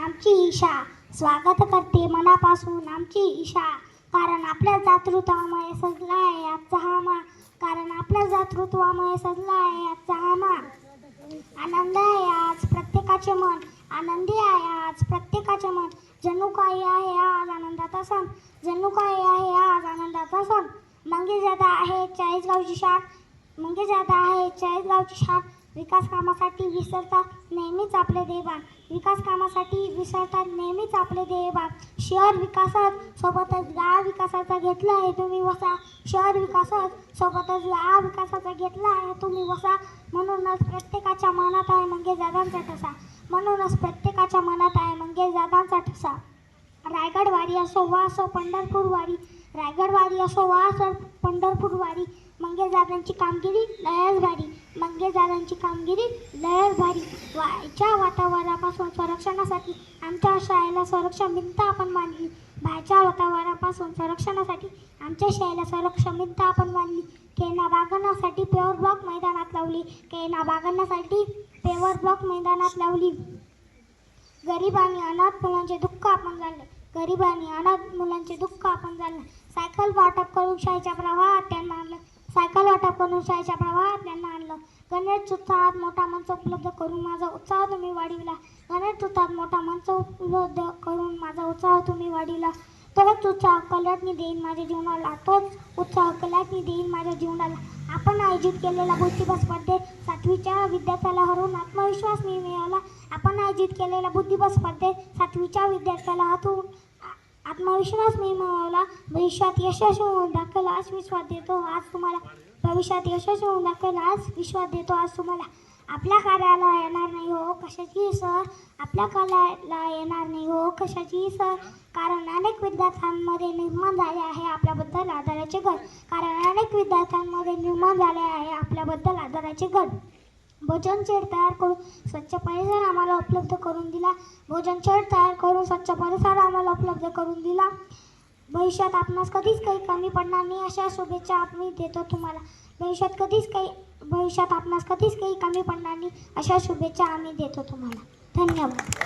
आमची ईशा स्वागत करते मनापासून आमची ईशा, कारण आपल्या दातृत्वामुळे सजला आहे आजचा हा मान, कारण आपल्या दातृत्वामुळे सजला आहे आजचा हा मान. आनंद आहे आज प्रत्येकाचे मन, आनंदी आहे आज प्रत्येकाचे मन, जणू काही आहे आज आनंदाचा सण, जणू काही आहे आज आनंदाचा सण. मंगेजादा आहे चाळीसगावची शान, मंगेजादा आहे चाळीसगावची शान. विकास कामासाठी विसरतात नेहमीच आपले देवान, विकास कामासाठी विसरतात नेहमीच आपले देवान. शहर विकासात सोबतच गाव विकासाचा घेतला आहे तुम्ही वसा, शहर विकासात सोबतच गाव विकासाचा घेतला आहे तुम्ही वसा. म्हणूनच प्रत्येकाच्या मनात आहे मंगेशदादांचा ठसा, म्हणूनच प्रत्येकाच्या मनात आहे मंगेशदादांचा ठसा. रायगड वारी असो वा असो पंढरपूर वारी, रायगड वारी असो वा असो पंढरपूर वारी, मंगेशदादांची कामगिरी लयच भारी, मंगेशदादांची कामगिरी लयच भारी. वाईच्या वातावरणापासून संरक्षणासाठी आमच्या शाळेला संरक्षण भिंत आपण बांधली, बाहेरच्या वातावरणापासून संरक्षणासाठी आमच्या शाळेला संरक्षण भिंत आपण बांधली. खेळण्या बागडण्यासाठी पेवर ब्लॉक मैदानात लावली, खेळण्या बागडण्यासाठी पेवर ब्लॉक मैदानात लावली. गरीब आणि अनाथ मुलांचे दुःख आपण जाणले, गरीब आणि अनाथ मुलांचे दुःख आपण जाणले. सायकल वाटप करून शाळेच्या प्रवाहात त्यांना आणलं, सायकल वाटप करून शाळेच्या प्रवाहात त्यांना आणलं. गणेश उत्सवात मोठा मंच उपलब्ध करून माझा उत्साह तुम्ही वाढविला, गणेश उत्सवात मोठा मंच उपलब्ध करून माझा उत्साह तुम्ही वाढविला. तोच उत्साह कलाटणी देईन माझ्या जीवनाला, तोच उत्साह कलाटणी देईन माझ्या जीवनाला. आपण आयोजित केलेल्या बुद्धिबळ स्पर्धेत 7वीच्या विद्यार्थ्याला हरवून आत्मविश्वास मी मिळवला, आपण आयोजित केलेल्या बुद्धिबळ स्पर्धेत 7वीच्या विद्यार्थ्याला हरवून आत्मविश्वास मी मिळवला. भविष्यात यशस्वी होऊन दाखल आज विश्वास देतो आज तुम्हाला, भविष्यात यशस्वी होऊन दाखल आज विश्वास देतो आज तुम्हाला. आपल्या कार्याला येणार नाही हो कशाची सर, आपल्या कार्याला येणार नाही हो कशाची सर, कारण अनेक विद्यार्थ्यांमध्ये निर्माण झाले आहे आपल्याबद्दल आदराचे गट, कारण अनेक विद्यार्थ्यांमध्ये निर्माण झाले आहे आपल्याबद्दल आदराचे गट. भोजन शेड तयार करून स्वच्छ परिसर आम्हाला उपलब्ध करून दिला, भोजन शेड तयार करून स्वच्छ परिसर आम्हाला उपलब्ध करून दिला. भविष्यात आपणास कधीच काही कमी पडणार नाही अशा शुभेच्छा आम्ही देतो तुम्हाला, भविष्यात आपणास कधीच काही कमी पडणार नाही अशा शुभेच्छा आम्ही देतो तुम्हाला. धन्यवाद.